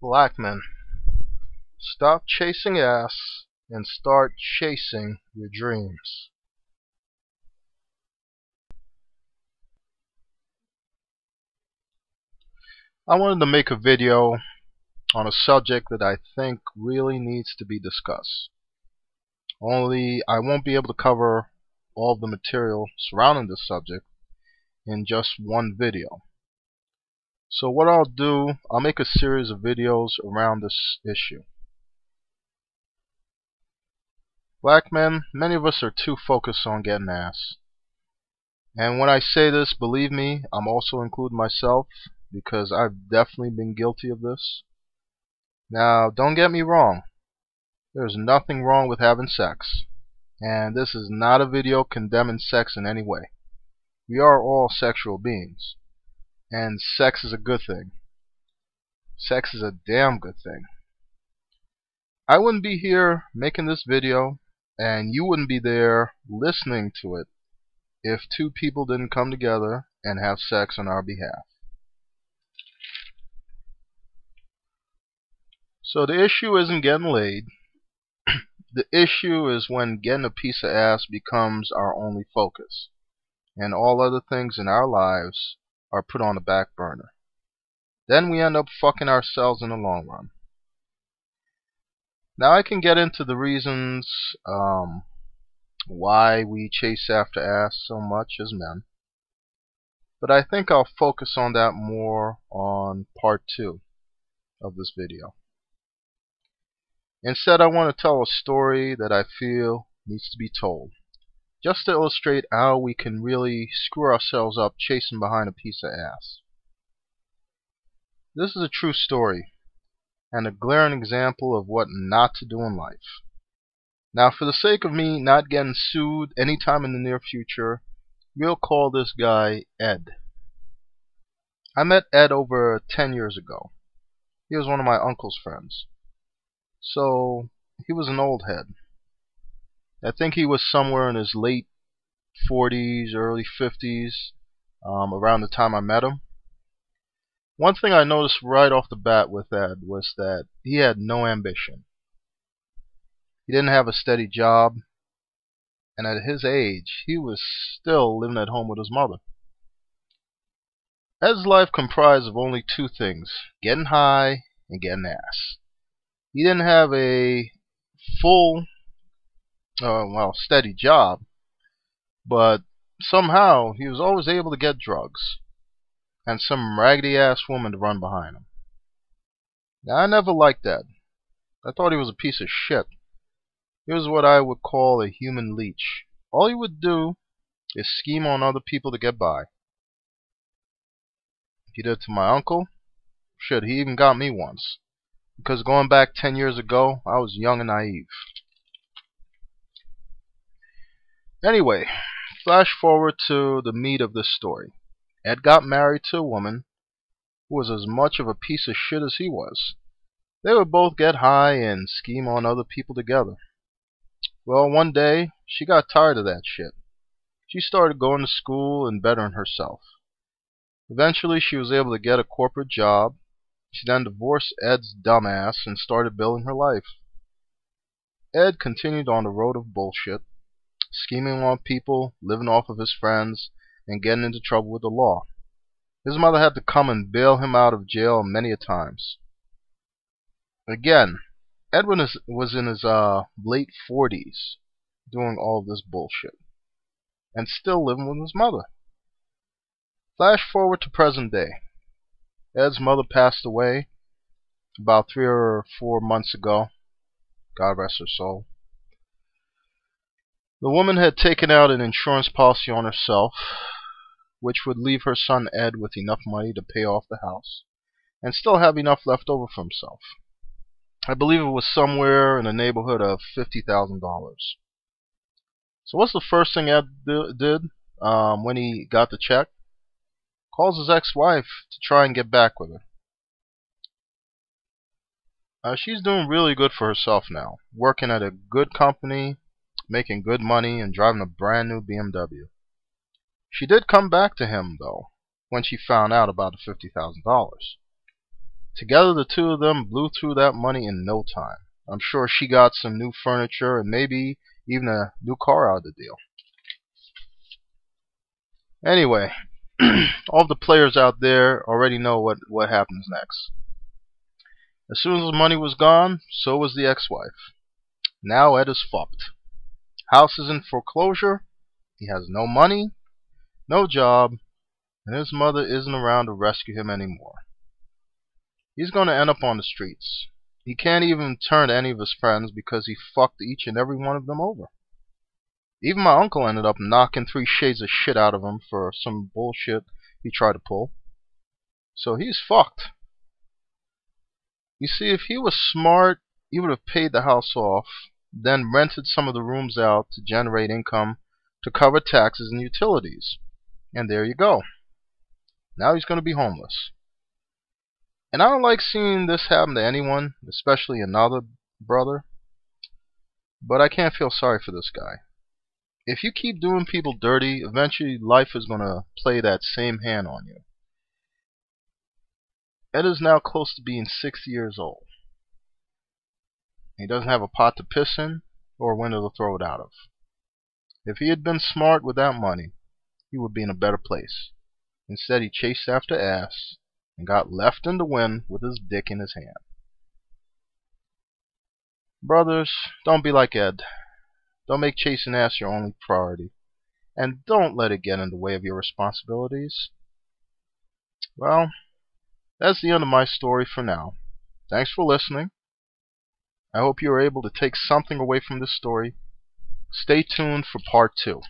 Blackman, stop chasing ass and start chasing your dreams. I wanted to make a video on a subject that I think really needs to be discussed. Only I won't be able to cover all of the material surrounding this subject in just one video. So what I'll do, I'll make a series of videos around this issue. Black men, many of us are too focused on getting ass. And when I say this, believe me, I'm also including myself, because I've definitely been guilty of this. Now, don't get me wrong. There's nothing wrong with having sex. And this is not a video condemning sex in any way. We are all sexual beings. And sex is a good thing. Sex is a damn good thing. I wouldn't be here making this video, and you wouldn't be there listening to it if two people didn't come together and have sex on our behalf. So the issue isn't getting laid. The issue is when getting a piece of ass becomes our only focus, and all other things in our lives are put on the back burner. Then we end up fucking ourselves in the long run. Now I can get into the reasons why we chase after ass so much as men, but I think I'll focus on that more on part 2 of this video. Instead, I want to tell a story that I feel needs to be told, just to illustrate how we can really screw ourselves up chasing behind a piece of ass. This is a true story, and a glaring example of what not to do in life. Now, for the sake of me not getting sued anytime in the near future, we'll call this guy Ed. I met Ed over 10 years ago. He was one of my uncle's friends. So, he was an old head. I think he was somewhere in his late 40s, early 50s, around the time I met him. One thing I noticed right off the bat with Ed was that he had no ambition. He didn't have a steady job, and at his age, he was still living at home with his mother. Ed's life comprised of only two things: getting high and getting ass. He didn't have a full, steady job, but somehow he was always able to get drugs and some raggedy ass woman to run behind him. Now, I never liked that. I thought he was a piece of shit. He was what I would call a human leech. All he would do is scheme on other people to get by. He did it to my uncle. Shit, he even got me once. Because going back 10 years ago, I was young and naive. Anyway, flash forward to the meat of this story. Ed got married to a woman who was as much of a piece of shit as he was. They would both get high and scheme on other people together. Well, one day, she got tired of that shit. She started going to school and bettering herself. Eventually, she was able to get a corporate job. She then divorced Ed's dumbass and started building her life. Ed continued on the road of bullshit, scheming on people, living off of his friends, and getting into trouble with the law. His mother had to come and bail him out of jail many a times. Again, Edwin was in his late 40s doing all this bullshit and still living with his mother. Flash forward to present day. Ed's mother passed away about 3 or 4 months ago. God rest her soul. The woman had taken out an insurance policy on herself, which would leave her son Ed with enough money to pay off the house and still have enough left over for himself. I believe it was somewhere in the neighborhood of $50,000. So what's the first thing Ed did when he got the check? Calls his ex-wife to try and get back with her. She's doing really good for herself now, working at a good company, making good money, and driving a brand new BMW. She did come back to him, though, when she found out about the $50,000. Together, the two of them blew through that money in no time. I'm sure she got some new furniture and maybe even a new car out of the deal. Anyway, all the players out there already know what happens next. As soon as the money was gone, so was the ex-wife. Now Ed is fucked. House is in foreclosure, he has no money, no job, and his mother isn't around to rescue him anymore. He's going to end up on the streets. He can't even turn to any of his friends because he fucked each and every one of them over. Even my uncle ended up knocking 3 shades of shit out of him for some bullshit he tried to pull. So he's fucked. You see, if he was smart, he would have paid the house off, then rented some of the rooms out to generate income to cover taxes and utilities. And there you go. Now he's going to be homeless. And I don't like seeing this happen to anyone, especially another brother. But I can't feel sorry for this guy. If you keep doing people dirty, eventually life is going to play that same hand on you. Ed is now close to being 60 years old. He doesn't have a pot to piss in or a window to throw it out of. If he had been smart with that money, he would be in a better place. Instead, he chased after ass and got left in the wind with his dick in his hand. Brothers, don't be like Ed. Don't make chasing ass your only priority. And don't let it get in the way of your responsibilities. Well, that's the end of my story for now. Thanks for listening. I hope you were able to take something away from this story. Stay tuned for part 2.